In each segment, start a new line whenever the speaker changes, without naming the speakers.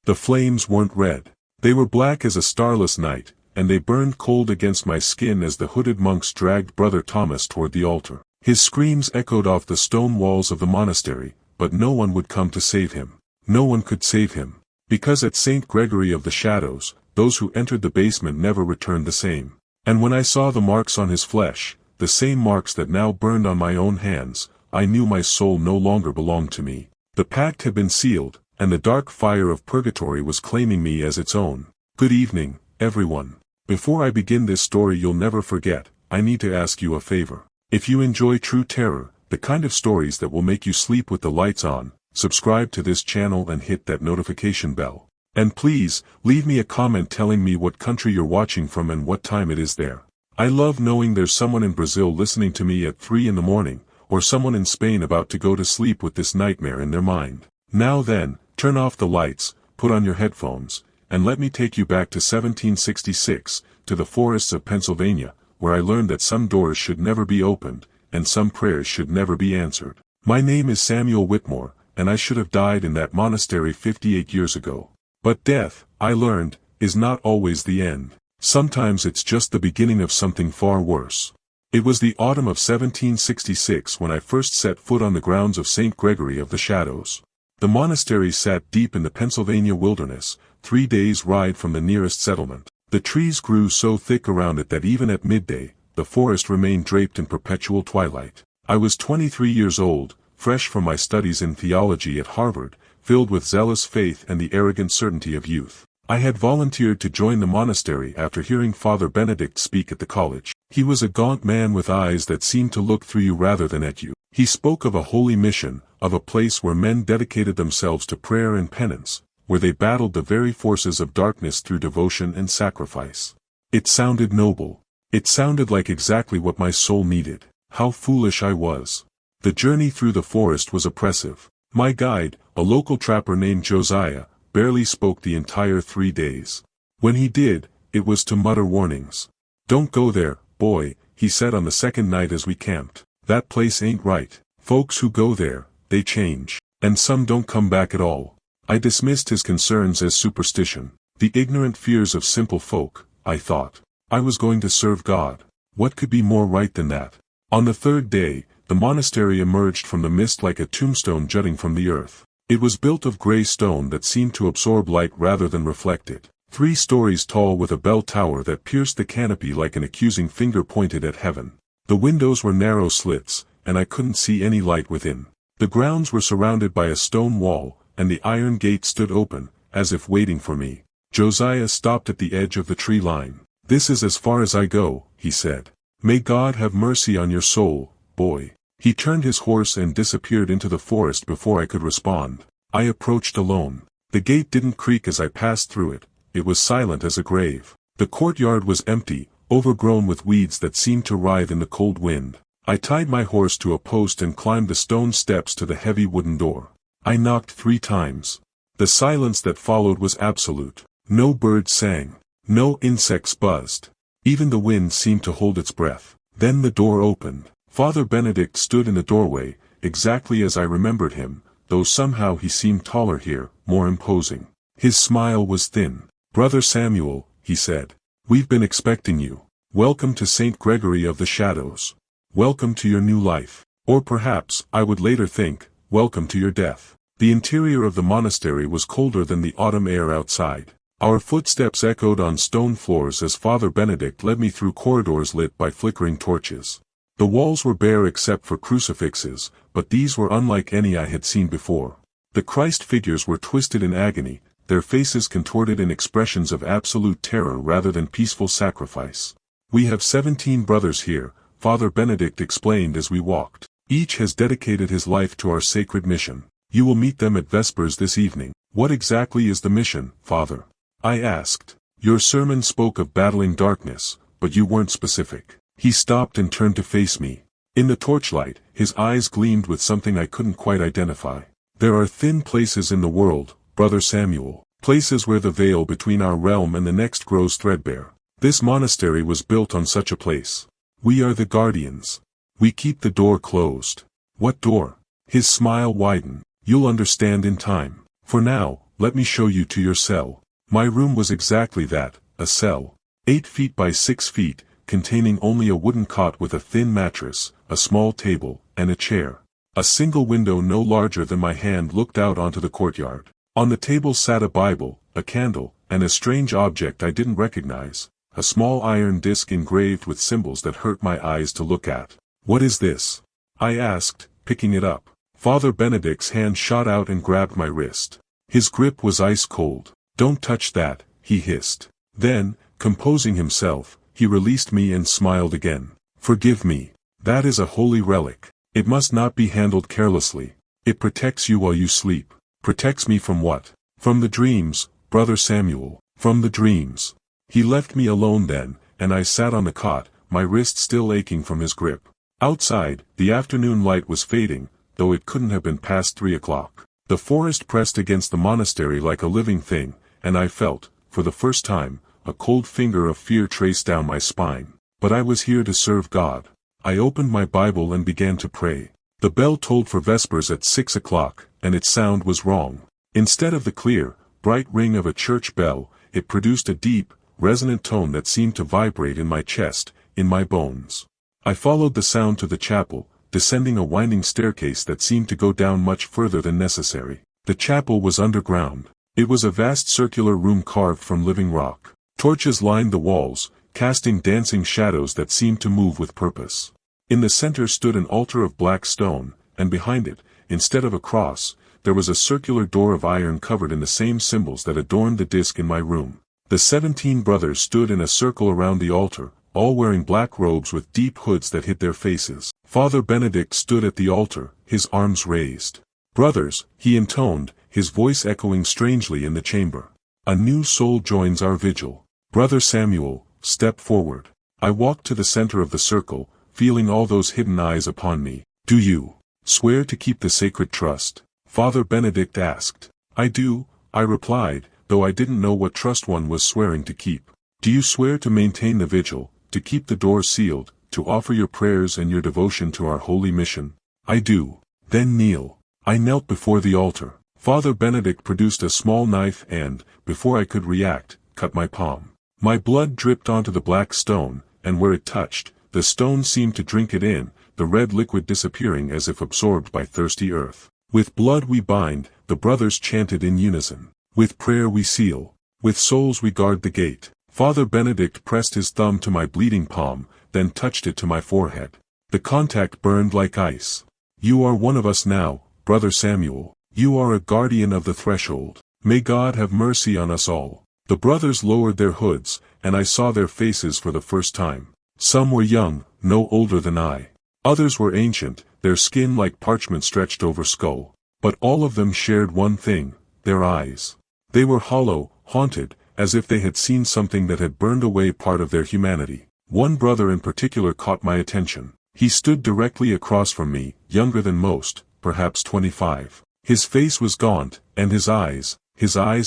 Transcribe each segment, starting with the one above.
The flames weren't red. They were black as a starless night, and they burned cold against my skin as the hooded monks dragged Brother Thomas toward the altar. His screams echoed off the stone walls of the monastery, but no one would come to save him. No one could save him. Because at St. Gregory of the Shadows, those who entered the basement never returned the same. And when I saw the marks on his flesh, the same marks that now burned on my own hands, I knew my soul no longer belonged to me. The pact had been sealed, and the dark fire of purgatory was claiming me as its own. Good evening, everyone. Before I begin this story you'll never forget, I need to ask you a favor. If you enjoy true terror, the kind of stories that will make you sleep with the lights on, subscribe to this channel and hit that notification bell. And please, leave me a comment telling me what country you're watching from and what time it is there. I love knowing there's someone in Brazil listening to me at 3 in the morning, or someone in Spain about to go to sleep with this nightmare in their mind. Now then, turn off the lights, put on your headphones, and let me take you back to 1766, to the forests of Pennsylvania, where I learned that some doors should never be opened, and some prayers should never be answered. My name is Samuel Whitmore, and I should have died in that monastery 58 years ago. But death, I learned, is not always the end. Sometimes it's just the beginning of something far worse. It was the autumn of 1766 when I first set foot on the grounds of St. Gregory of the Shadows. The monastery sat deep in the Pennsylvania wilderness, 3 days' ride from the nearest settlement. The trees grew so thick around it that even at midday, the forest remained draped in perpetual twilight. I was 23 years old, fresh from my studies in theology at Harvard, filled with zealous faith and the arrogant certainty of youth. I had volunteered to join the monastery after hearing Father Benedict speak at the college. He was a gaunt man with eyes that seemed to look through you rather than at you. He spoke of a holy mission, of a place where men dedicated themselves to prayer and penance, where they battled the very forces of darkness through devotion and sacrifice. It sounded noble. It sounded like exactly what my soul needed. How foolish I was. The journey through the forest was oppressive. My guide, a local trapper named Josiah, barely spoke the entire 3 days. When he did, it was to mutter warnings. "Don't go there, boy," he said on the second night as we camped. "That place ain't right. Folks who go there, they change. And some don't come back at all." I dismissed his concerns as superstition. The ignorant fears of simple folk, I thought. I was going to serve God. What could be more right than that? On the 3rd day, the monastery emerged from the mist like a tombstone jutting from the earth. It was built of gray stone that seemed to absorb light rather than reflect it. 3 stories tall with a bell tower that pierced the canopy like an accusing finger pointed at heaven. The windows were narrow slits, and I couldn't see any light within. The grounds were surrounded by a stone wall, and the iron gate stood open, as if waiting for me. Josiah stopped at the edge of the tree line. "This is as far as I go," he said. "May God have mercy on your soul, boy." He turned his horse and disappeared into the forest before I could respond. I approached alone. The gate didn't creak as I passed through it. It was silent as a grave. The courtyard was empty, overgrown with weeds that seemed to writhe in the cold wind. I tied my horse to a post and climbed the stone steps to the heavy wooden door. I knocked 3 times. The silence that followed was absolute. No birds sang. No insects buzzed. Even the wind seemed to hold its breath. Then the door opened. Father Benedict stood in the doorway, exactly as I remembered him, though somehow he seemed taller here, more imposing. His smile was thin. "Brother Samuel," he said, "we've been expecting you. Welcome to St. Gregory of the Shadows. Welcome to your new life. Or perhaps, I would later think, welcome to your death." The interior of the monastery was colder than the autumn air outside. Our footsteps echoed on stone floors as Father Benedict led me through corridors lit by flickering torches. The walls were bare except for crucifixes, but these were unlike any I had seen before. The Christ figures were twisted in agony, their faces contorted in expressions of absolute terror rather than peaceful sacrifice. "We have 17 brothers here," Father Benedict explained as we walked. "Each has dedicated his life to our sacred mission. You will meet them at Vespers this evening." "What exactly is the mission, Father?" I asked. "Your sermon spoke of battling darkness, but you weren't specific." He stopped and turned to face me. In the torchlight, his eyes gleamed with something I couldn't quite identify. "There are thin places in the world, Brother Samuel, places where the veil between our realm and the next grows threadbare. This monastery was built on such a place. We are the guardians. We keep the door closed." "What door?" His smile widened. "You'll understand in time. For now, let me show you to your cell. My room was exactly that, a cell. 8 feet by 6 feet, containing only a wooden cot with a thin mattress, a small table, and a chair. A single window no larger than my hand looked out onto the courtyard. On the table sat a Bible, a candle, and a strange object I didn't recognize, a small iron disc engraved with symbols that hurt my eyes to look at. "What is this?" I asked, picking it up. Father Benedict's hand shot out and grabbed my wrist. His grip was ice cold. "Don't touch that," he hissed. Then, composing himself, he released me and smiled again. "Forgive me. That is a holy relic. It must not be handled carelessly. It protects you while you sleep." "Protects me from what?" "From the dreams, Brother Samuel, from the dreams." He left me alone then, and I sat on the cot, my wrist still aching from his grip. Outside, the afternoon light was fading, though it couldn't have been past 3 o'clock. The forest pressed against the monastery like a living thing, and I felt, for the first time, a cold finger of fear trace down my spine. But I was here to serve God. I opened my Bible and began to pray. The bell tolled for Vespers at 6 o'clock, and its sound was wrong. Instead of the clear, bright ring of a church bell, it produced a deep, resonant tone that seemed to vibrate in my chest, in my bones. I followed the sound to the chapel, descending a winding staircase that seemed to go down much further than necessary. The chapel was underground. It was a vast circular room carved from living rock. Torches lined the walls, casting dancing shadows that seemed to move with purpose. In the center stood an altar of black stone, and behind it, instead of a cross, there was a circular door of iron covered in the same symbols that adorned the disc in my room. The 17 brothers stood in a circle around the altar, all wearing black robes with deep hoods that hid their faces. Father Benedict stood at the altar, his arms raised. "Brothers," he intoned, his voice echoing strangely in the chamber. "A new soul joins our vigil. Brother Samuel, step forward." I walked to the center of the circle, feeling all those hidden eyes upon me. "Do you swear to keep the sacred trust?" Father Benedict asked. "I do," I replied, though I didn't know what trust one was swearing to keep. "Do you swear to maintain the vigil, to keep the doors sealed, to offer your prayers and your devotion to our holy mission?" "I do." "Then kneel." I knelt before the altar. Father Benedict produced a small knife and, before I could react, cut my palm. My blood dripped onto the black stone, and where it touched, the stone seemed to drink it in, the red liquid disappearing as if absorbed by thirsty earth. "With blood we bind," the brothers chanted in unison. "With prayer we seal. With souls we guard the gate." Father Benedict pressed his thumb to my bleeding palm, then touched it to my forehead. The contact burned like ice. "You are one of us now, Brother Samuel. You are a guardian of the threshold. May God have mercy on us all." The brothers lowered their hoods, and I saw their faces for the first time. Some were young, no older than I. Others were ancient, their skin like parchment stretched over skull. But all of them shared one thing, their eyes. They were hollow, haunted, as if they had seen something that had burned away part of their humanity. One brother in particular caught my attention. He stood directly across from me, younger than most, perhaps 25. His face was gaunt, and his eyes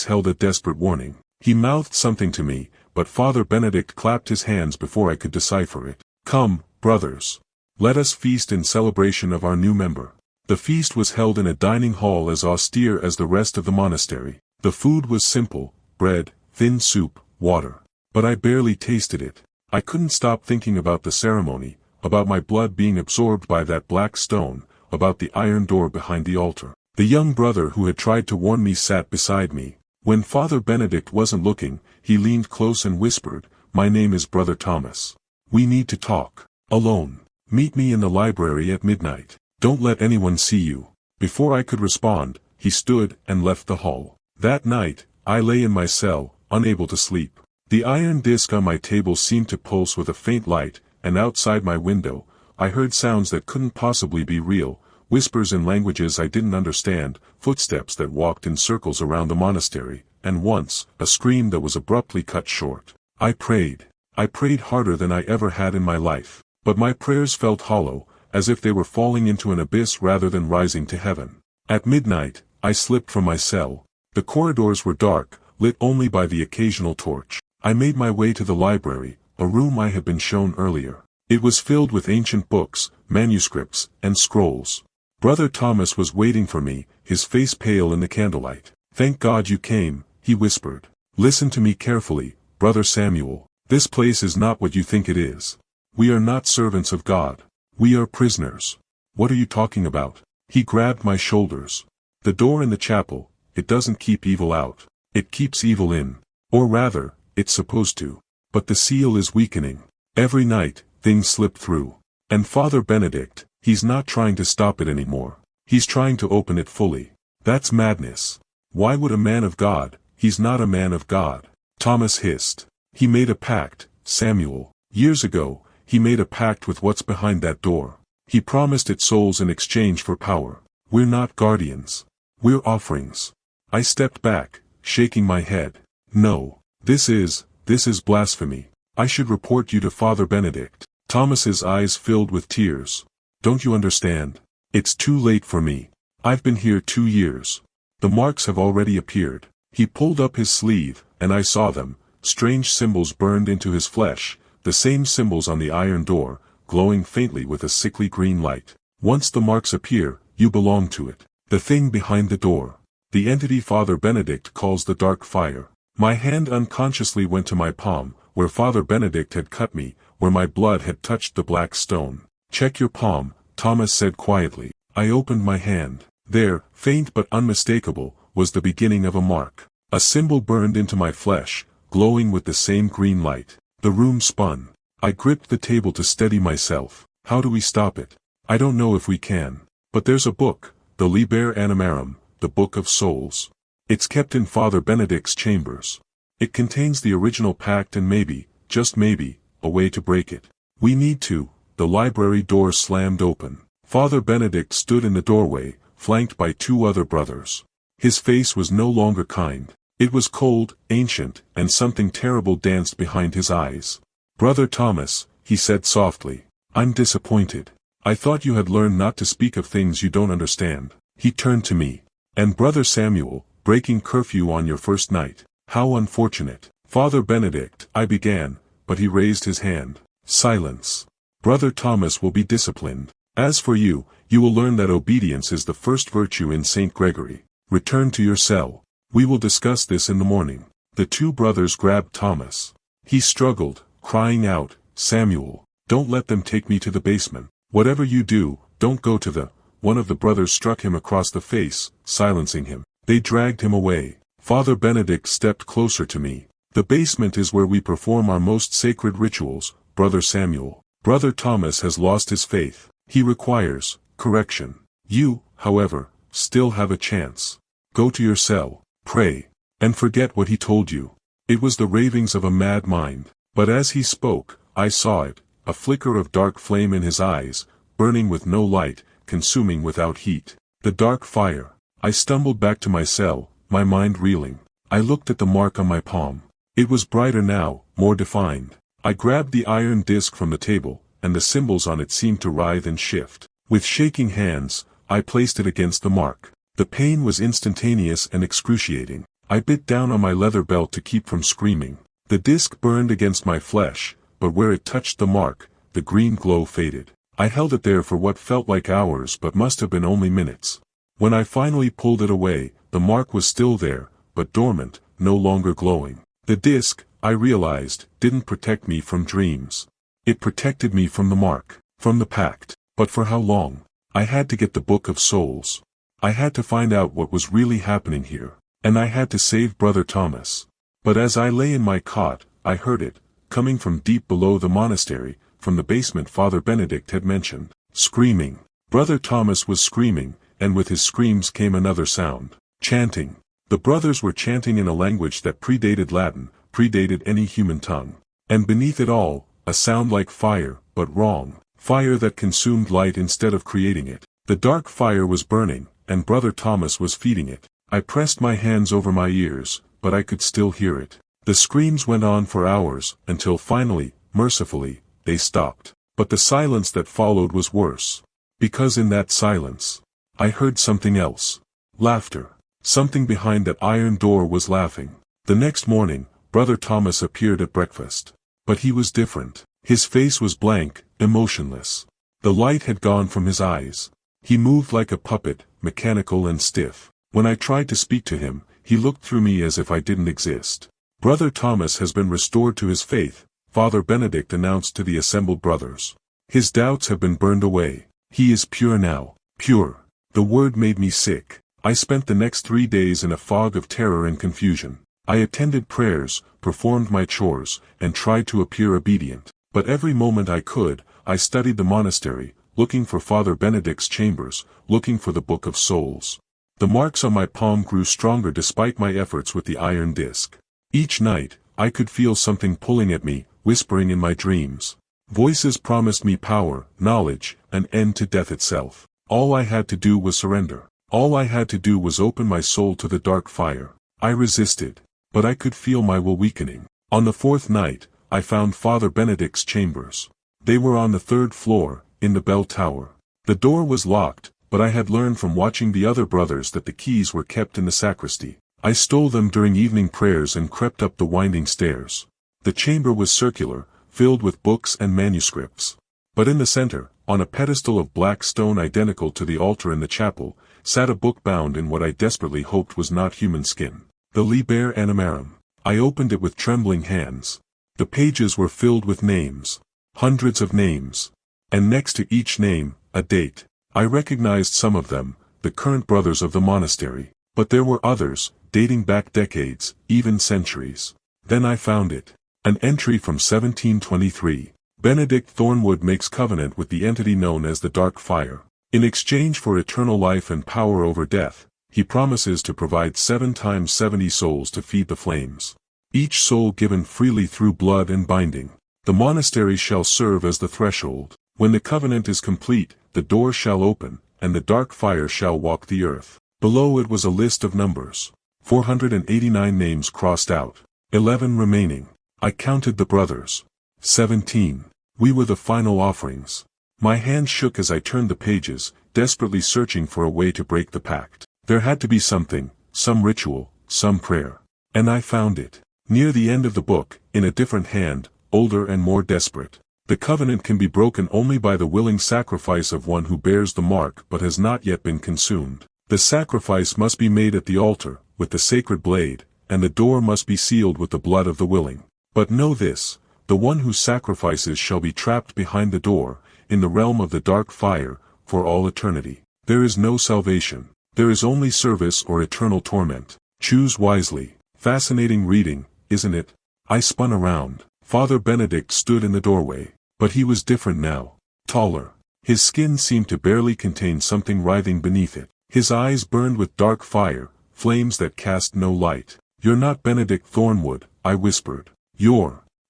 held a desperate warning. He mouthed something to me, but Father Benedict clapped his hands before I could decipher it. "Come, brothers. Let us feast in celebration of our new member." The feast was held in a dining hall as austere as the rest of the monastery. The food was simple, bread, thin soup, water. But I barely tasted it. I couldn't stop thinking about the ceremony, about my blood being absorbed by that black stone, about the iron door behind the altar. The young brother who had tried to warn me sat beside me. When Father Benedict wasn't looking, he leaned close and whispered, "My name is Brother Thomas. We need to talk. Alone. Meet me in the library at midnight. Don't let anyone see you." Before I could respond, he stood and left the hall. That night, I lay in my cell, unable to sleep. The iron disc on my table seemed to pulse with a faint light, and outside my window, I heard sounds that couldn't possibly be real, whispers in languages I didn't understand, footsteps that walked in circles around the monastery, and once, a scream that was abruptly cut short. I prayed. I prayed harder than I ever had in my life, but my prayers felt hollow, as if they were falling into an abyss rather than rising to heaven. At midnight, I slipped from my cell. The corridors were dark, lit only by the occasional torch. I made my way to the library, a room I had been shown earlier. It was filled with ancient books, manuscripts, and scrolls. Brother Thomas was waiting for me, his face pale in the candlelight. "Thank God you came," he whispered. "Listen to me carefully, Brother Samuel. This place is not what you think it is. We are not servants of God. We are prisoners." "What are you talking about?" He grabbed my shoulders. "The door in the chapel, it doesn't keep evil out. It keeps evil in. Or rather, it's supposed to. But the seal is weakening. Every night, things slip through. And Father Benedict, he's not trying to stop it anymore. He's trying to open it fully. That's madness. Why would a man of God? He's not a man of God." Thomas hissed. "He made a pact, Samuel. Years ago, he made a pact with what's behind that door. He promised it souls in exchange for power. We're not guardians. We're offerings." I stepped back, shaking my head. "No. This is blasphemy. I should report you to Father Benedict." Thomas's eyes filled with tears. "Don't you understand? It's too late for me. I've been here 2 years. The marks have already appeared." He pulled up his sleeve, and I saw them, strange symbols burned into his flesh, the same symbols on the iron door, glowing faintly with a sickly green light. "Once the marks appear, you belong to it. The thing behind the door. The entity Father Benedict calls the dark fire." My hand unconsciously went to my palm, where Father Benedict had cut me, where my blood had touched the black stone. "Check your palm," Thomas said quietly. I opened my hand. There, faint but unmistakable, was the beginning of a mark. A symbol burned into my flesh, glowing with the same green light. The room spun. I gripped the table to steady myself. "How do we stop it?" "I don't know if we can. But there's a book, the Liber Animarum, the Book of Souls. It's kept in Father Benedict's chambers. It contains the original pact and maybe, just maybe, a way to break it. We need to." The library door slammed open. Father Benedict stood in the doorway, flanked by 2 other brothers. His face was no longer kind. It was cold, ancient, and something terrible danced behind his eyes. "Brother Thomas," he said softly, "I'm disappointed. I thought you had learned not to speak of things you don't understand." He turned to me. "And Brother Samuel, breaking curfew on your first night. How unfortunate." "Father Benedict," I began, but he raised his hand. "Silence. Brother Thomas will be disciplined. As for you, you will learn that obedience is the first virtue in St. Gregory. Return to your cell. We will discuss this in the morning." The 2 brothers grabbed Thomas. He struggled, crying out, "Samuel, don't let them take me to the basement. Whatever you do, don't go to the—" One of the brothers struck him across the face, silencing him. They dragged him away. Father Benedict stepped closer to me. "The basement is where we perform our most sacred rituals, Brother Samuel. Brother Thomas has lost his faith. He requires correction. You, however, still have a chance. Go to your cell, pray, and forget what he told you." It was the ravings of a mad mind. But as he spoke, I saw it, a flicker of dark flame in his eyes, burning with no light, consuming without heat. The dark fire. I stumbled back to my cell, my mind reeling. I looked at the mark on my palm. It was brighter now, more defined. I grabbed the iron disc from the table, and the symbols on it seemed to writhe and shift. With shaking hands, I placed it against the mark. The pain was instantaneous and excruciating. I bit down on my leather belt to keep from screaming. The disc burned against my flesh, but where it touched the mark, the green glow faded. I held it there for what felt like hours but must have been only minutes. When I finally pulled it away, the mark was still there, but dormant, no longer glowing. The disc, I realized, didn't protect me from dreams. It protected me from the mark, from the pact. But for how long? I had to get the Book of Souls. I had to find out what was really happening here. And I had to save Brother Thomas. But as I lay in my cot, I heard it, coming from deep below the monastery, from the basement Father Benedict had mentioned. Screaming. Brother Thomas was screaming, and with his screams came another sound. Chanting. The brothers were chanting in a language that predated Latin, predated any human tongue. And beneath it all, a sound like fire, but wrong. Fire that consumed light instead of creating it. The dark fire was burning, and Brother Thomas was feeding it. I pressed my hands over my ears, but I could still hear it. The screams went on for hours, until finally, mercifully, they stopped. But the silence that followed was worse. Because in that silence, I heard something else. Laughter. Something behind that iron door was laughing. The next morning, Brother Thomas appeared at breakfast. But he was different. His face was blank, emotionless. The light had gone from his eyes. He moved like a puppet, mechanical and stiff. When I tried to speak to him, he looked through me as if I didn't exist. Brother Thomas has been restored to his faith, Father Benedict announced to the assembled brothers. His doubts have been burned away. He is pure now, pure. The word made me sick. I spent the next 3 days in a fog of terror and confusion. I attended prayers, performed my chores, and tried to appear obedient. But every moment I could, I studied the monastery, looking for Father Benedict's chambers, looking for the Book of Souls. The marks on my palm grew stronger despite my efforts with the iron disc. Each night, I could feel something pulling at me, whispering in my dreams. Voices promised me power, knowledge, an end to death itself. All I had to do was surrender. All I had to do was open my soul to the dark fire. I resisted, but I could feel my will weakening. On the 4th night, I found Father Benedict's chambers. They were on the 3rd floor, in the bell tower. The door was locked, but I had learned from watching the other brothers that the keys were kept in the sacristy. I stole them during evening prayers and crept up the winding stairs. The chamber was circular, filled with books and manuscripts. But in the center, on a pedestal of black stone identical to the altar in the chapel, sat a book bound in what I desperately hoped was not human skin. The Liber Animarum. I opened it with trembling hands. The pages were filled with names. Hundreds of names. And next to each name, a date. I recognized some of them, the current brothers of the monastery. But there were others, dating back decades, even centuries. Then I found it. An entry from 1723. Benedict Thornwood makes covenant with the entity known as the Dark Fire. In exchange for eternal life and power over death, he promises to provide 7 times 70 souls to feed the flames. Each soul given freely through blood and binding. The monastery shall serve as the threshold. When the covenant is complete, the door shall open, and the dark fire shall walk the earth. Below it was a list of numbers. 489 names crossed out. 11 remaining. I counted the brothers. 17. We were the final offerings. My hand shook as I turned the pages, desperately searching for a way to break the pact. There had to be something, some ritual, some prayer. And I found it. Near the end of the book, in a different hand, older and more desperate. The covenant can be broken only by the willing sacrifice of one who bears the mark but has not yet been consumed. The sacrifice must be made at the altar, with the sacred blade, and the door must be sealed with the blood of the willing. But know this, the one who sacrifices shall be trapped behind the door, in the realm of the dark fire, for all eternity. There is no salvation. There is only service or eternal torment. Choose wisely. Fascinating reading, isn't it? I spun around. Father Benedict stood in the doorway. But he was different now. Taller. His skin seemed to barely contain something writhing beneath it. His eyes burned with dark fire, flames that cast no light. You're not Benedict Thornwood, I whispered.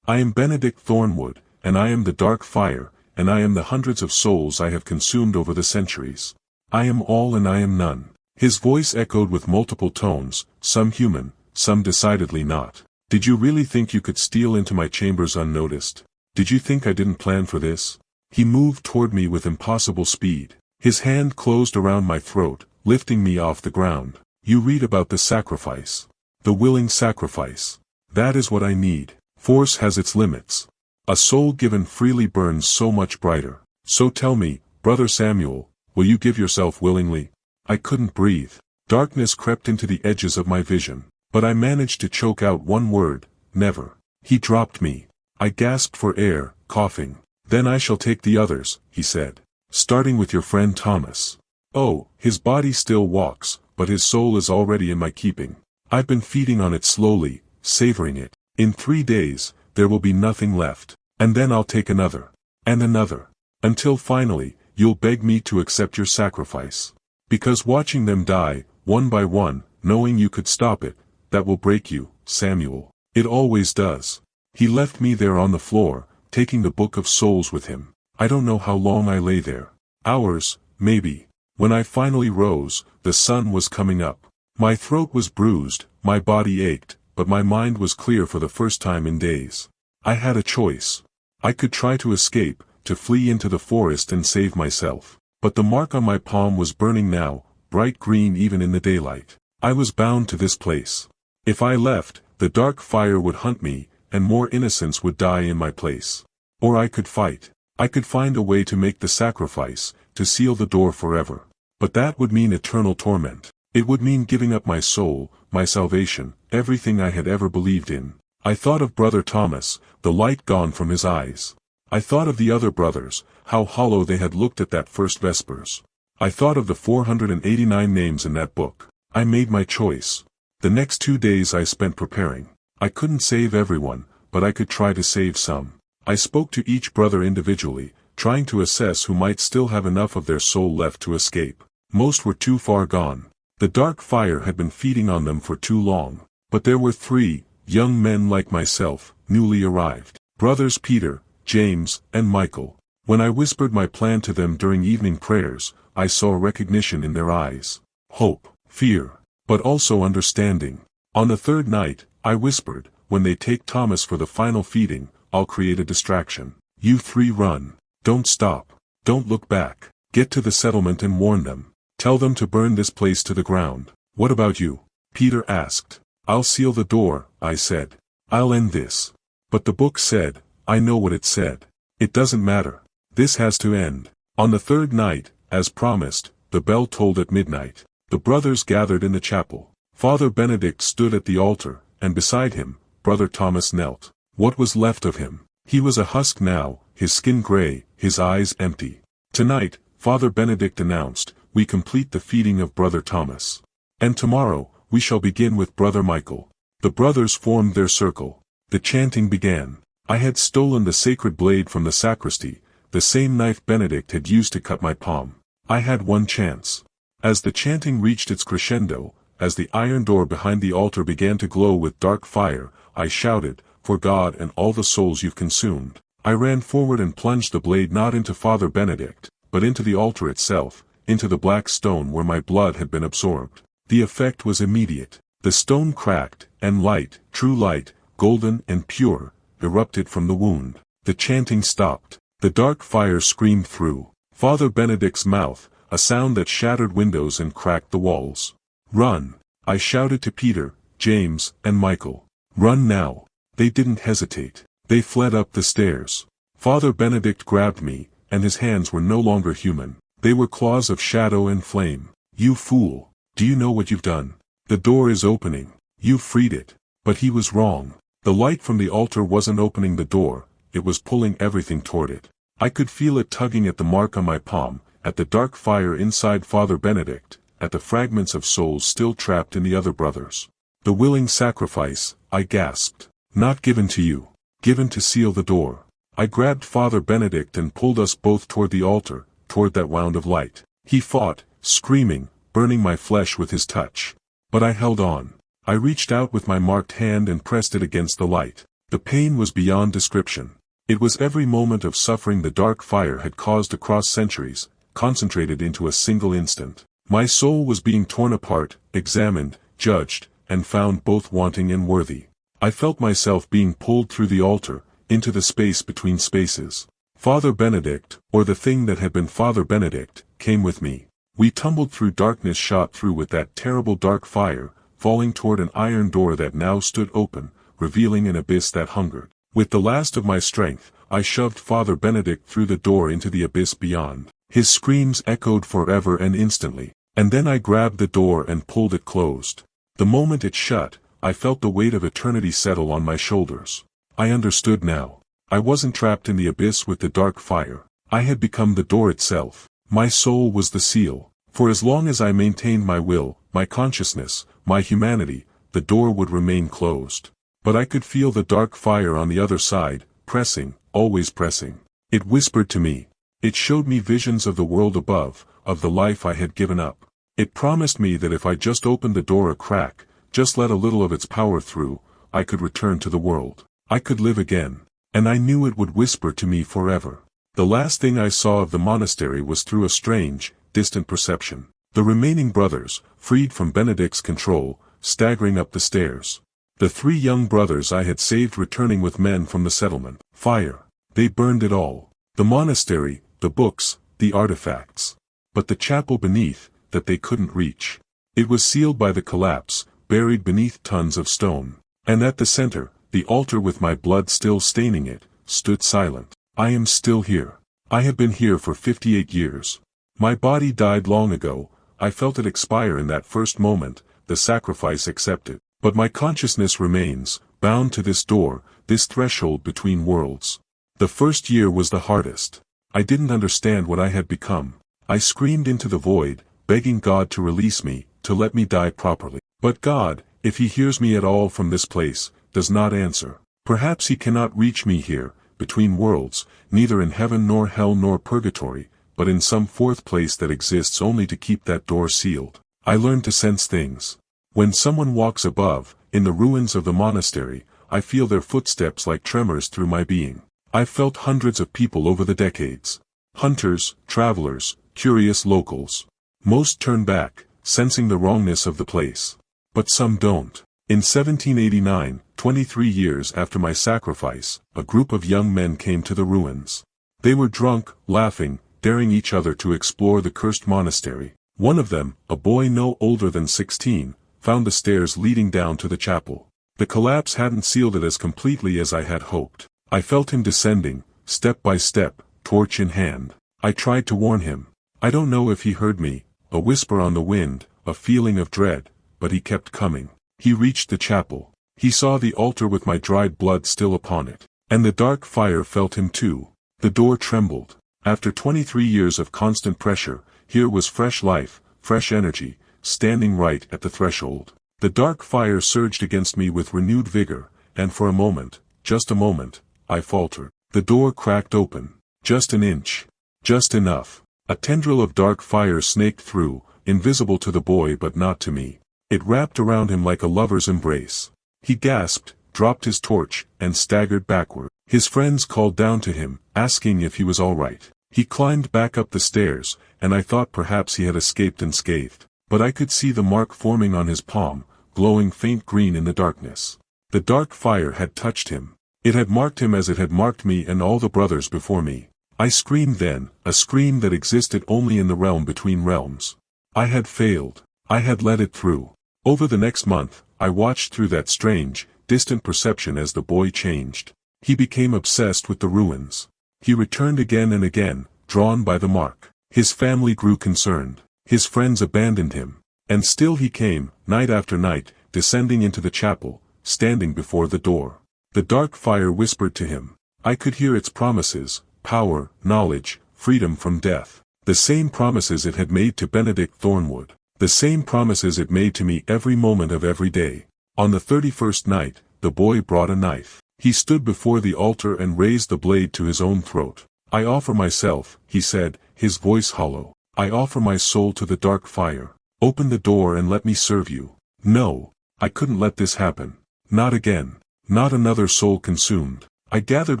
I am Benedict Thornwood, and I am the dark fire, and I am the hundreds of souls I have consumed over the centuries. I am all and I am none. His voice echoed with multiple tones, some human, some decidedly not. Did you really think you could steal into my chambers unnoticed? Did you think I didn't plan for this? He moved toward me with impossible speed. His hand closed around my throat, lifting me off the ground. You read about the sacrifice. The willing sacrifice. That is what I need. Force has its limits. A soul given freely burns so much brighter. So tell me, Brother Samuel, will you give yourself willingly? I couldn't breathe. Darkness crept into the edges of my vision. But I managed to choke out one word, never. He dropped me. I gasped for air, coughing. Then I shall take the others, he said. Starting with your friend Thomas. Oh, his body still walks, but his soul is already in my keeping. I've been feeding on it slowly, savoring it. In 3 days, there will be nothing left. And then I'll take another. And another. Until finally, you'll beg me to accept your sacrifice. Because watching them die, one by one, knowing you could stop it, that will break you, Samuel. It always does. He left me there on the floor, taking the Book of Souls with him. I don't know how long I lay there. Hours, maybe. When I finally rose, the sun was coming up. My throat was bruised, my body ached, but my mind was clear for the first time in days. I had a choice. I could try to escape, to flee into the forest and save myself. But the mark on my palm was burning now, bright green even in the daylight. I was bound to this place. If I left, the dark fire would hunt me, and more innocents would die in my place. Or I could fight. I could find a way to make the sacrifice, to seal the door forever. But that would mean eternal torment. It would mean giving up my soul, my salvation, everything I had ever believed in. I thought of Brother Thomas, the light gone from his eyes. I thought of the other brothers, how hollow they had looked at that first Vespers. I thought of the 489 names in that book. I made my choice. The next 2 days I spent preparing. I couldn't save everyone, but I could try to save some. I spoke to each brother individually, trying to assess who might still have enough of their soul left to escape. Most were too far gone. The dark fire had been feeding on them for too long. But there were 3, young men like myself, newly arrived. Brothers Peter, James, and Michael. When I whispered my plan to them during evening prayers, I saw recognition in their eyes. Hope, fear, but also understanding. On the 3rd night, I whispered, when they take Thomas for the final feeding, I'll create a distraction. You 3 run. Don't stop. Don't look back. Get to the settlement and warn them. Tell them to burn this place to the ground. What about you? Peter asked. I'll seal the door, I said. I'll end this. But the book said, I know what it said. It doesn't matter. This has to end. On the 3rd night, as promised, the bell tolled at midnight. The brothers gathered in the chapel. Father Benedict stood at the altar, and beside him, Brother Thomas knelt. What was left of him? He was a husk now, his skin gray, his eyes empty. Tonight, Father Benedict announced, we complete the feeding of Brother Thomas. And tomorrow, we shall begin with Brother Michael. The brothers formed their circle. The chanting began. I had stolen the sacred blade from the sacristy, the same knife Benedict had used to cut my palm. I had one chance. As the chanting reached its crescendo, as the iron door behind the altar began to glow with dark fire, I shouted, for God and all the souls you've consumed. I ran forward and plunged the blade not into Father Benedict, but into the altar itself, into the black stone where my blood had been absorbed. The effect was immediate. The stone cracked, and light, true light, golden and pure, erupted from the wound. The chanting stopped. The dark fire screamed through Father Benedict's mouth, a sound that shattered windows and cracked the walls. Run! I shouted to Peter, James, and Michael. Run now! They didn't hesitate. They fled up the stairs. Father Benedict grabbed me, and his hands were no longer human. They were claws of shadow and flame. You fool! Do you know what you've done? The door is opening. You freed it. But he was wrong. The light from the altar wasn't opening the door, it was pulling everything toward it. I could feel it tugging at the mark on my palm, at the dark fire inside Father Benedict, at the fragments of souls still trapped in the other brothers. The willing sacrifice, I gasped. Not given to you. Given to seal the door. I grabbed Father Benedict and pulled us both toward the altar, toward that wound of light. He fought, screaming, burning my flesh with his touch. But I held on. I reached out with my marked hand and pressed it against the light. The pain was beyond description. It was every moment of suffering the dark fire had caused across centuries, concentrated into a single instant. My soul was being torn apart, examined, judged, and found both wanting and worthy. I felt myself being pulled through the altar, into the space between spaces. Father Benedict, or the thing that had been Father Benedict, came with me. We tumbled through darkness shot through with that terrible dark fire, falling toward an iron door that now stood open, revealing an abyss that hungered. With the last of my strength, I shoved Father Benedict through the door into the abyss beyond. His screams echoed forever and instantly, and then I grabbed the door and pulled it closed. The moment it shut, I felt the weight of eternity settle on my shoulders. I understood now. I wasn't trapped in the abyss with the dark fire. I had become the door itself. My soul was the seal. For as long as I maintained my will, my consciousness, my humanity, the door would remain closed. But I could feel the dark fire on the other side, pressing, always pressing. It whispered to me. It showed me visions of the world above, of the life I had given up. It promised me that if I just opened the door a crack, just let a little of its power through, I could return to the world. I could live again. And I knew it would whisper to me forever. The last thing I saw of the monastery was through a strange, distant perception. The remaining brothers, freed from Benedict's control, staggering up the stairs. The 3 young brothers I had saved returning with men from the settlement. Fire. They burned it all. The monastery, the books, the artifacts. But the chapel beneath, that they couldn't reach. It was sealed by the collapse, buried beneath tons of stone. And at the center, the altar with my blood still staining it, stood silent. I am still here. I have been here for 58 years. My body died long ago, I felt it expire in that first moment, the sacrifice accepted. But my consciousness remains, bound to this door, this threshold between worlds. The first year was the hardest. I didn't understand what I had become. I screamed into the void, begging God to release me, to let me die properly. But God, if he hears me at all from this place, does not answer. Perhaps he cannot reach me here, between worlds, neither in heaven nor hell nor purgatory, but in some fourth place that exists only to keep that door sealed. I learned to sense things. When someone walks above, in the ruins of the monastery, I feel their footsteps like tremors through my being. I've felt hundreds of people over the decades. Hunters, travelers, curious locals. Most turn back, sensing the wrongness of the place. But some don't. In 1789, 23 years after my sacrifice, a group of young men came to the ruins. They were drunk, laughing, daring each other to explore the cursed monastery. One of them, a boy no older than 16, found the stairs leading down to the chapel. The collapse hadn't sealed it as completely as I had hoped. I felt him descending, step by step, torch in hand. I tried to warn him. I don't know if he heard me, a whisper on the wind, a feeling of dread, but he kept coming. He reached the chapel. He saw the altar with my dried blood still upon it. And the dark fire felt him too. The door trembled. After 23 years of constant pressure, here was fresh life, fresh energy, standing right at the threshold. The dark fire surged against me with renewed vigor, and for a moment, just a moment, I faltered. The door cracked open. Just an inch. Just enough. A tendril of dark fire snaked through, invisible to the boy but not to me. It wrapped around him like a lover's embrace. He gasped, dropped his torch, and staggered backward. His friends called down to him, asking if he was all right. He climbed back up the stairs, and I thought perhaps he had escaped unscathed. But I could see the mark forming on his palm, glowing faint green in the darkness. The dark fire had touched him. It had marked him as it had marked me and all the brothers before me. I screamed then, a scream that existed only in the realm between realms. I had failed. I had let it through. Over the next month, I watched through that strange, distant perception as the boy changed. He became obsessed with the ruins. He returned again and again, drawn by the mark. His family grew concerned. His friends abandoned him. And still he came, night after night, descending into the chapel, standing before the door. The dark fire whispered to him. I could hear its promises, power, knowledge, freedom from death. The same promises it had made to Benedict Thornwood. The same promises it made to me every moment of every day. On the 31st night, the boy brought a knife. He stood before the altar and raised the blade to his own throat. I offer myself, he said, his voice hollow. I offer my soul to the dark fire. Open the door and let me serve you. No, I couldn't let this happen. Not again. Not another soul consumed. I gathered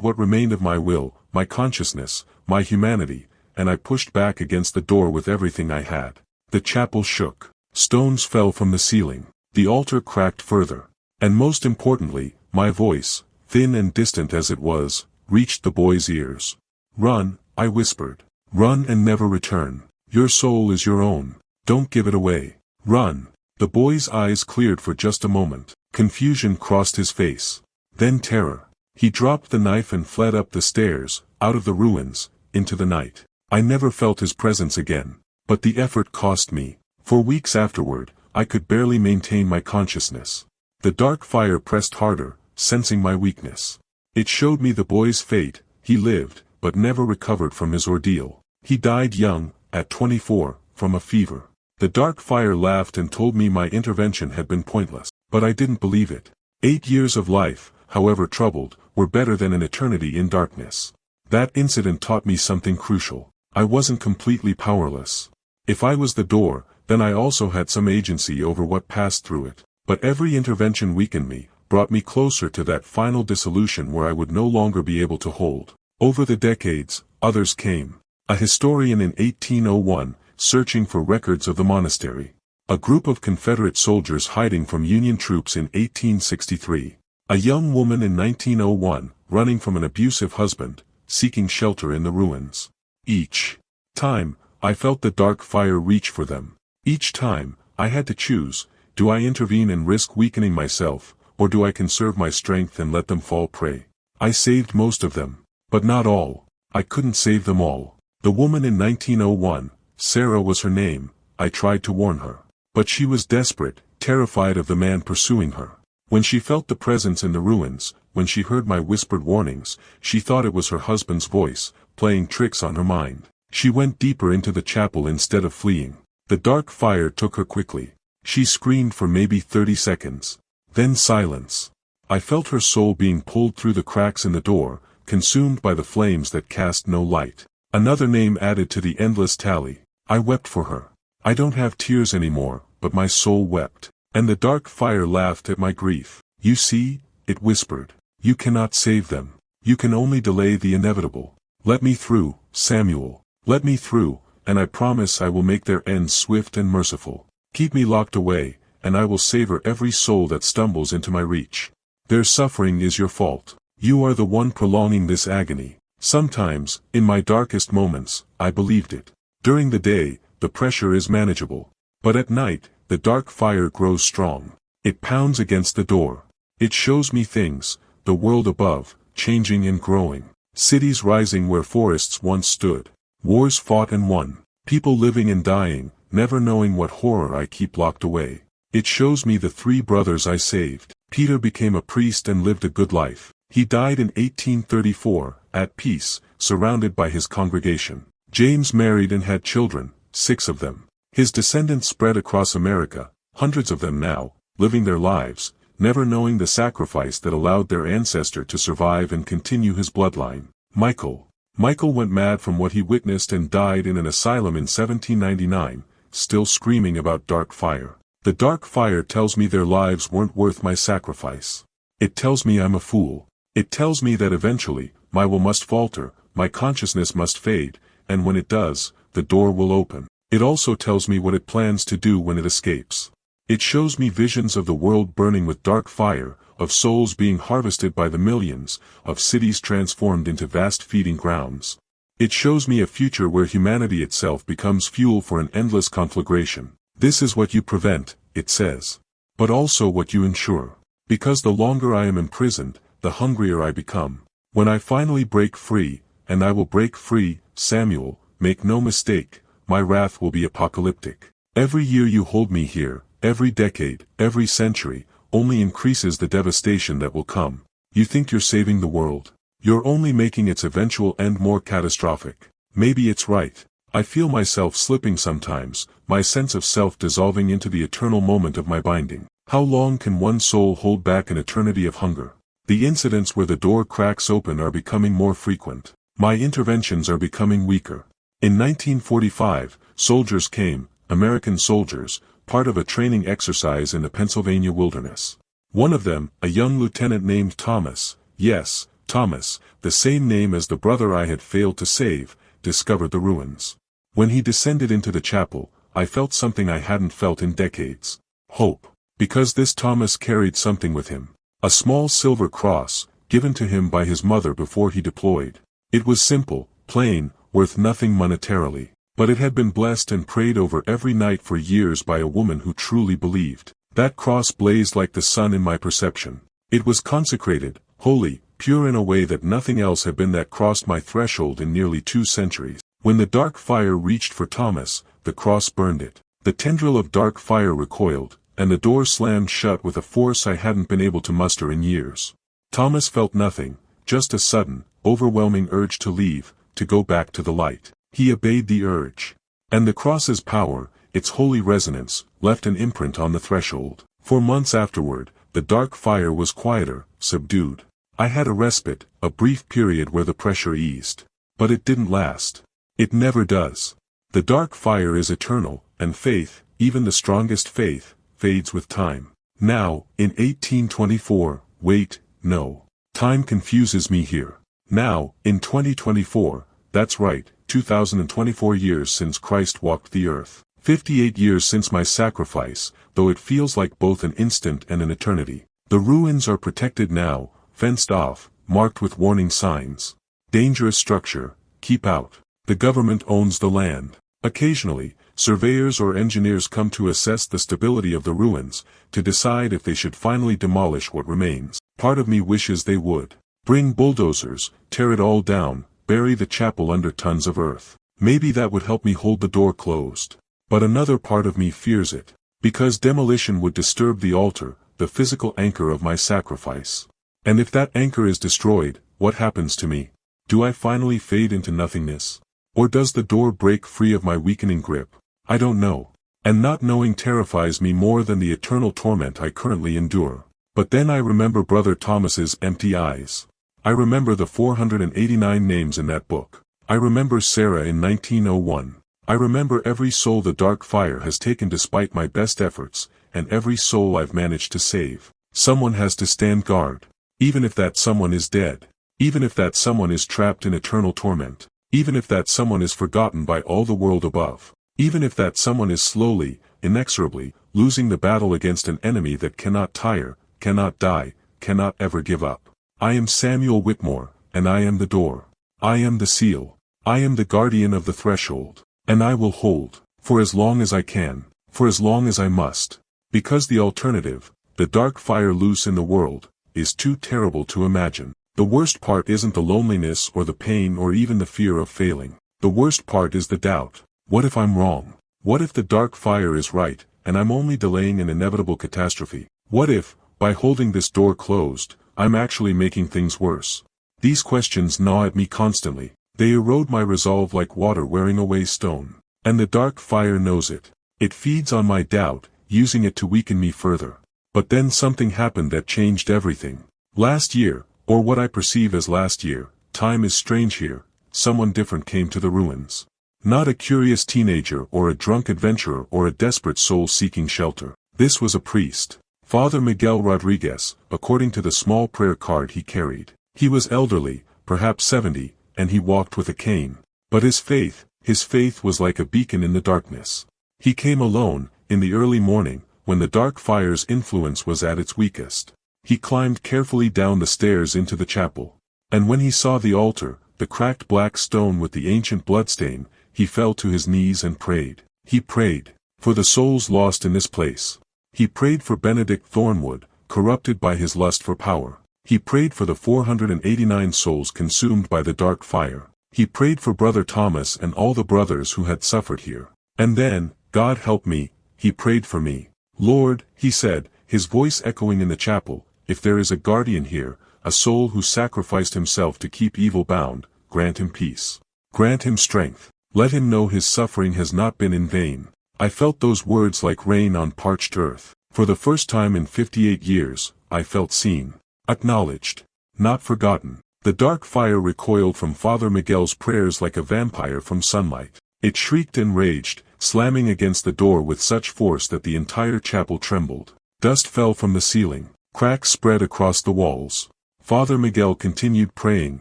what remained of my will, my consciousness, my humanity, and I pushed back against the door with everything I had. The chapel shook. Stones fell from the ceiling. The altar cracked further. And most importantly, my voice, thin and distant as it was, reached the boy's ears. Run, I whispered. Run and never return. Your soul is your own. Don't give it away. Run. The boy's eyes cleared for just a moment. Confusion crossed his face. Then terror. He dropped the knife and fled up the stairs, out of the ruins, into the night. I never felt his presence again. But the effort cost me. For weeks afterward, I could barely maintain my consciousness. The dark fire pressed harder, sensing my weakness. It showed me the boy's fate. He lived, but never recovered from his ordeal. He died young, at 24, from a fever. The dark fire laughed and told me my intervention had been pointless. But I didn't believe it. 8 years of life, however troubled, were better than an eternity in darkness. That incident taught me something crucial. I wasn't completely powerless. If I was the door, then I also had some agency over what passed through it. But every intervention weakened me, brought me closer to that final dissolution where I would no longer be able to hold. Over the decades, others came. A historian in 1801, searching for records of the monastery. A group of Confederate soldiers hiding from Union troops in 1863. A young woman in 1901, running from an abusive husband, seeking shelter in the ruins. Each time, I felt the dark fire reach for them. Each time, I had to choose, do I intervene and risk weakening myself, or do I conserve my strength and let them fall prey? I saved most of them. But not all. I couldn't save them all. The woman in 1901, Sarah was her name, I tried to warn her. But she was desperate, terrified of the man pursuing her. When she felt the presence in the ruins, when she heard my whispered warnings, she thought it was her husband's voice, playing tricks on her mind. She went deeper into the chapel instead of fleeing. The dark fire took her quickly. She screamed for maybe 30 seconds. Then silence. I felt her soul being pulled through the cracks in the door, consumed by the flames that cast no light. Another name added to the endless tally. I wept for her. I don't have tears anymore, but my soul wept. And the dark fire laughed at my grief. You see, it whispered. You cannot save them. You can only delay the inevitable. Let me through, Samuel. Let me through, and I promise I will make their end swift and merciful. Keep me locked away, and I will savor every soul that stumbles into my reach. Their suffering is your fault. You are the one prolonging this agony. Sometimes, in my darkest moments, I believed it. During the day, the pressure is manageable. But at night, the dark fire grows strong. It pounds against the door. It shows me things, the world above, changing and growing. Cities rising where forests once stood. Wars fought and won. People living and dying, never knowing what horror I keep locked away. It shows me the 3 brothers I saved. Peter became a priest and lived a good life. He died in 1834, at peace, surrounded by his congregation. James married and had children, 6 of them. His descendants spread across America, hundreds of them now, living their lives, never knowing the sacrifice that allowed their ancestor to survive and continue his bloodline. Michael went mad from what he witnessed and died in an asylum in 1799, still screaming about dark fire. The dark fire tells me their lives weren't worth my sacrifice. It tells me I'm a fool. It tells me that eventually, my will must falter, my consciousness must fade, and when it does, the door will open. It also tells me what it plans to do when it escapes. It shows me visions of the world burning with dark fire, of souls being harvested by the millions, of cities transformed into vast feeding grounds. It shows me a future where humanity itself becomes fuel for an endless conflagration. This is what you prevent, it says. But also what you ensure. Because the longer I am imprisoned, the hungrier I become. When I finally break free, and I will break free, Samuel, make no mistake, my wrath will be apocalyptic. Every year you hold me here, every decade, every century, only increases the devastation that will come. You think you're saving the world. You're only making its eventual end more catastrophic. Maybe it's right. I feel myself slipping sometimes, my sense of self dissolving into the eternal moment of my binding. How long can one soul hold back an eternity of hunger? The incidents where the door cracks open are becoming more frequent. My interventions are becoming weaker. In 1945, soldiers came, American soldiers, part of a training exercise in the Pennsylvania wilderness. One of them, a young lieutenant named Thomas, yes, Thomas, the same name as the brother I had failed to save, discovered the ruins. When he descended into the chapel, I felt something I hadn't felt in decades. Hope. Because this Thomas carried something with him. A small silver cross, given to him by his mother before he deployed. It was simple, plain, worth nothing monetarily. But it had been blessed and prayed over every night for years by a woman who truly believed. That cross blazed like the sun in my perception. It was consecrated, holy, pure in a way that nothing else had been that crossed my threshold in nearly 2 centuries. When the dark fire reached for Thomas, the cross burned it. The tendril of dark fire recoiled, and the door slammed shut with a force I hadn't been able to muster in years. Thomas felt nothing, just a sudden, overwhelming urge to leave, to go back to the light. He obeyed the urge. And the cross's power, its holy resonance, left an imprint on the threshold. For months afterward, the dark fire was quieter, subdued. I had a respite, a brief period where the pressure eased. But it didn't last. It never does. The dark fire is eternal, and faith, even the strongest faith, fades with time. Now, in 1824, wait, no. Time confuses me here. Now, in 2024, that's right, 2024 years since Christ walked the earth. 58 years since my sacrifice, though it feels like both an instant and an eternity. The ruins are protected now, fenced off, marked with warning signs. Dangerous structure, keep out. The government owns the land. Occasionally, surveyors or engineers come to assess the stability of the ruins, to decide if they should finally demolish what remains. Part of me wishes they would. Bring bulldozers, tear it all down, bury the chapel under tons of earth. Maybe that would help me hold the door closed. But another part of me fears it. Because demolition would disturb the altar, the physical anchor of my sacrifice. And if that anchor is destroyed, what happens to me? Do I finally fade into nothingness? Or does the door break free of my weakening grip? I don't know. And not knowing terrifies me more than the eternal torment I currently endure. But then I remember Brother Thomas's empty eyes. I remember the 489 names in that book. I remember Sarah in 1901. I remember every soul the dark fire has taken despite my best efforts, and every soul I've managed to save. Someone has to stand guard. Even if that someone is dead. Even if that someone is trapped in eternal torment. Even if that someone is forgotten by all the world above. Even if that someone is slowly, inexorably, losing the battle against an enemy that cannot tire, cannot die, cannot ever give up. I am Samuel Whitmore, and I am the door. I am the seal. I am the guardian of the threshold. And I will hold, for as long as I can, for as long as I must. Because the alternative, the dark fire loose in the world, is too terrible to imagine. The worst part isn't the loneliness or the pain or even the fear of failing. The worst part is the doubt. What if I'm wrong? What if the dark fire is right, and I'm only delaying an inevitable catastrophe? What if, by holding this door closed, I'm actually making things worse? These questions gnaw at me constantly. They erode my resolve like water wearing away stone. And the dark fire knows it. It feeds on my doubt, using it to weaken me further. But then something happened that changed everything. Last year, or what I perceive as last year, time is strange here, someone different came to the ruins. Not a curious teenager or a drunk adventurer or a desperate soul seeking shelter. This was a priest. Father Miguel Rodriguez, according to the small prayer card he carried. He was elderly, perhaps 70, and he walked with a cane. But his faith was like a beacon in the darkness. He came alone, in the early morning, when the dark fire's influence was at its weakest. He climbed carefully down the stairs into the chapel. And when he saw the altar, the cracked black stone with the ancient bloodstain, he fell to his knees and prayed. He prayed for the souls lost in this place. He prayed for Benedict Thornwood, corrupted by his lust for power. He prayed for the 489 souls consumed by the dark fire. He prayed for Brother Thomas and all the brothers who had suffered here. And then, God help me, he prayed for me. Lord, he said, his voice echoing in the chapel, if there is a guardian here, a soul who sacrificed himself to keep evil bound, grant him peace. Grant him strength. Let him know his suffering has not been in vain. I felt those words like rain on parched earth. For the first time in 58 years, I felt seen. Acknowledged. Not forgotten. The dark fire recoiled from Father Miguel's prayers like a vampire from sunlight. It shrieked and raged, slamming against the door with such force that the entire chapel trembled. Dust fell from the ceiling. Cracks spread across the walls. Father Miguel continued praying,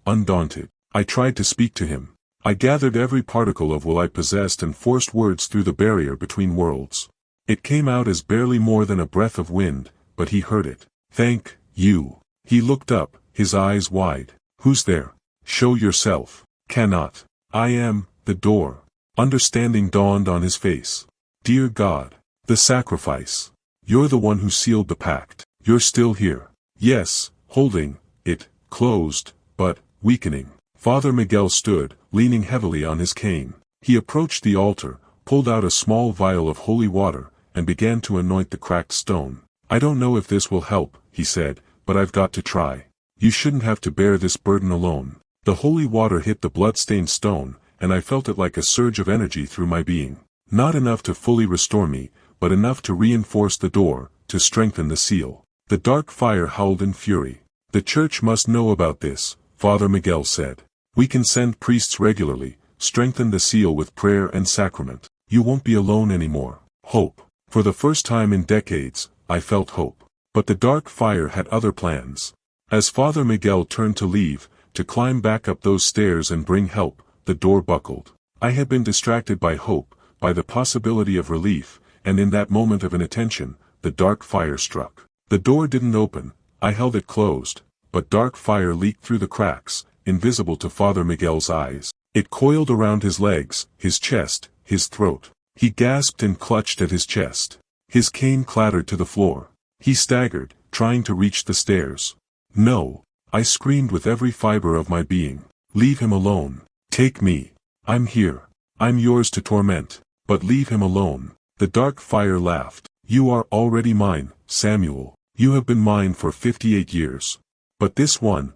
undaunted. I tried to speak to him. I gathered every particle of will I possessed and forced words through the barrier between worlds. It came out as barely more than a breath of wind, but he heard it. Thank you. He looked up, his eyes wide. Who's there? Show yourself. Cannot. I am, the door. Understanding dawned on his face. Dear God. The sacrifice. You're the one who sealed the pact. You're still here. Yes, holding it, closed, but weakening. Father Miguel stood, leaning heavily on his cane. He approached the altar, pulled out a small vial of holy water, and began to anoint the cracked stone. I don't know if this will help, he said, but I've got to try. You shouldn't have to bear this burden alone. The holy water hit the blood-stained stone, and I felt it like a surge of energy through my being. Not enough to fully restore me, but enough to reinforce the door, to strengthen the seal. The dark fire howled in fury. The church must know about this, Father Miguel said. We can send priests regularly, strengthen the seal with prayer and sacrament. You won't be alone anymore. Hope. For the first time in decades, I felt hope. But the dark fire had other plans. As Father Miguel turned to leave, to climb back up those stairs and bring help, the door buckled. I had been distracted by hope, by the possibility of relief, and in that moment of inattention, the dark fire struck. The door didn't open, I held it closed, but dark fire leaked through the cracks, invisible to Father Miguel's eyes. It coiled around his legs, his chest, his throat. He gasped and clutched at his chest. His cane clattered to the floor. He staggered, trying to reach the stairs. No, I screamed with every fiber of my being. Leave him alone. Take me. I'm here. I'm yours to torment. but leave him alone." The dark fire laughed. "You are already mine, Samuel. You have been mine for 58 years. But this one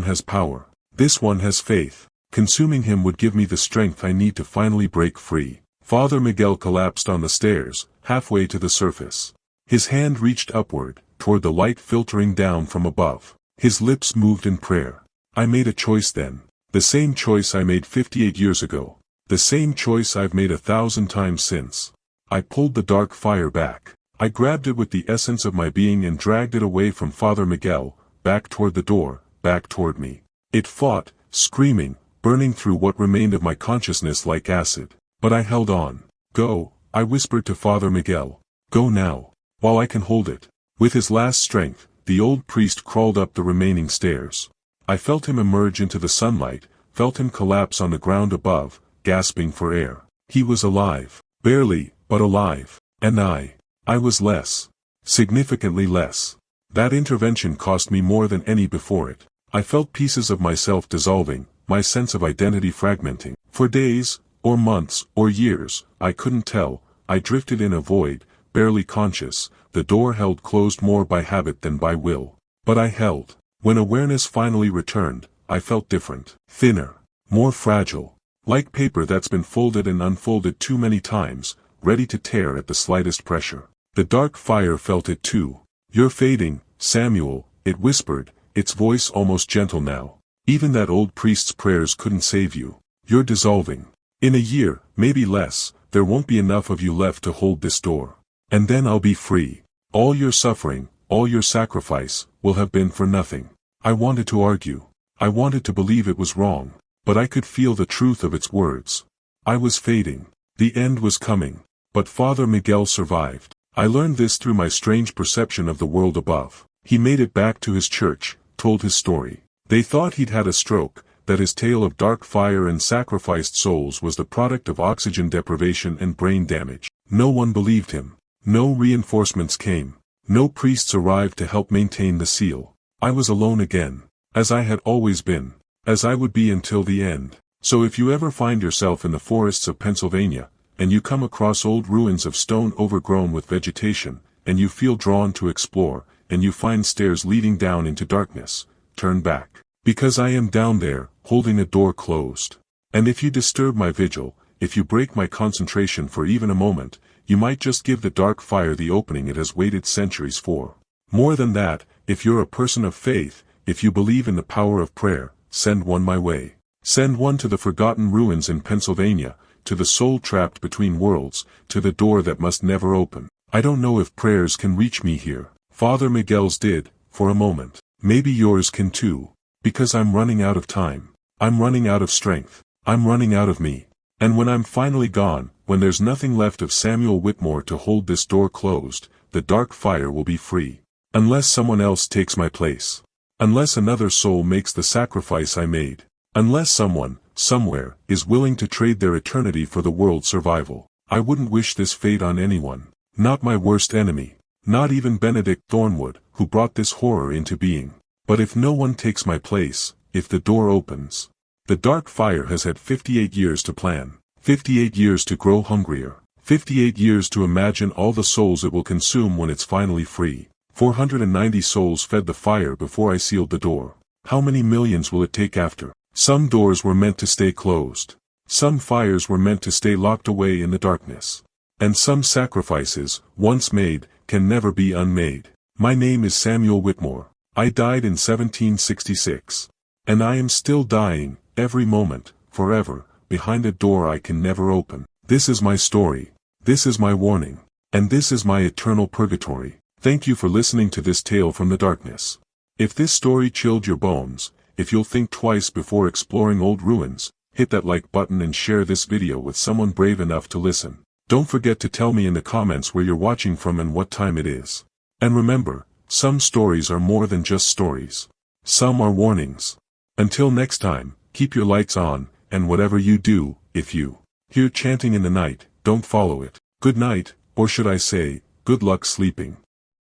has power. This one has faith. Consuming him would give me the strength I need to finally break free." Father Miguel collapsed on the stairs, halfway to the surface. His hand reached upward, toward the light filtering down from above. His lips moved in prayer. "I made a choice then. The same choice I made 58 years ago. The same choice I've made 1,000 times since." I pulled the dark fire back. I grabbed it with the essence of my being and dragged it away from Father Miguel, back toward the door, back toward me. It fought, screaming, burning through what remained of my consciousness like acid. But I held on. "Go," I whispered to Father Miguel. "Go now. While I can hold it." With his last strength, the old priest crawled up the remaining stairs. I felt him emerge into the sunlight, felt him collapse on the ground above, gasping for air. He was alive. Barely, but alive. And I was less. Significantly less. That intervention cost me more than any before it. I felt pieces of myself dissolving, my sense of identity fragmenting. For days, or months, or years, I couldn't tell. I drifted in a void, barely conscious, the door held closed more by habit than by will. But I held. When awareness finally returned, I felt different. Thinner. More fragile. Like paper that's been folded and unfolded too many times, ready to tear at the slightest pressure. The dark fire felt it too. "You're fading, Samuel," it whispered, its voice almost gentle now. "Even that old priest's prayers couldn't save you. You're dissolving. In a year, maybe less, there won't be enough of you left to hold this door. And then I'll be free. All your suffering, all your sacrifice, will have been for nothing." I wanted to argue. I wanted to believe it was wrong. But I could feel the truth of its words. I was fading. The end was coming. But Father Miguel survived. I learned this through my strange perception of the world above. He made it back to his church, told his story. They thought he'd had a stroke, that his tale of dark fire and sacrificed souls was the product of oxygen deprivation and brain damage. No one believed him. No reinforcements came. No priests arrived to help maintain the seal. I was alone again. As I had always been. As I would be until the end. So if you ever find yourself in the forests of Pennsylvania, and you come across old ruins of stone overgrown with vegetation, and you feel drawn to explore, and you find stairs leading down into darkness, turn back. Because I am down there, holding a door closed. And if you disturb my vigil, if you break my concentration for even a moment, you might just give the dark fire the opening it has waited centuries for. More than that, if you're a person of faith, if you believe in the power of prayer, send one my way. Send one to the forgotten ruins in Pennsylvania, to the soul trapped between worlds, to the door that must never open. I don't know if prayers can reach me here. Father Miguel's did, for a moment. Maybe yours can too. Because I'm running out of time. I'm running out of strength. I'm running out of me. And when I'm finally gone, when there's nothing left of Samuel Whitmore to hold this door closed, the dark fire will be free. Unless someone else takes my place. Unless another soul makes the sacrifice I made. Unless someone, somewhere, is willing to trade their eternity for the world's survival. I wouldn't wish this fate on anyone. Not my worst enemy. Not even Benedict Thornwood, who brought this horror into being. But if no one takes my place, if the door opens. The dark fire has had 58 years to plan. 58 years to grow hungrier. 58 years to imagine all the souls it will consume when it's finally free. 490 souls fed the fire before I sealed the door. How many millions will it take after? Some doors were meant to stay closed. Some fires were meant to stay locked away in the darkness. And some sacrifices, once made, can never be unmade. My name is Samuel Whitmore. I died in 1766. And I am still dying, every moment, forever, behind a door I can never open. This is my story. This is my warning. And this is my eternal purgatory. Thank you for listening to this tale from the darkness. If this story chilled your bones, if you'll think twice before exploring old ruins, hit that like button and share this video with someone brave enough to listen. Don't forget to tell me in the comments where you're watching from and what time it is. And remember, some stories are more than just stories. Some are warnings. Until next time, keep your lights on, and whatever you do, if you hear chanting in the night, don't follow it. Good night, or should I say, good luck sleeping.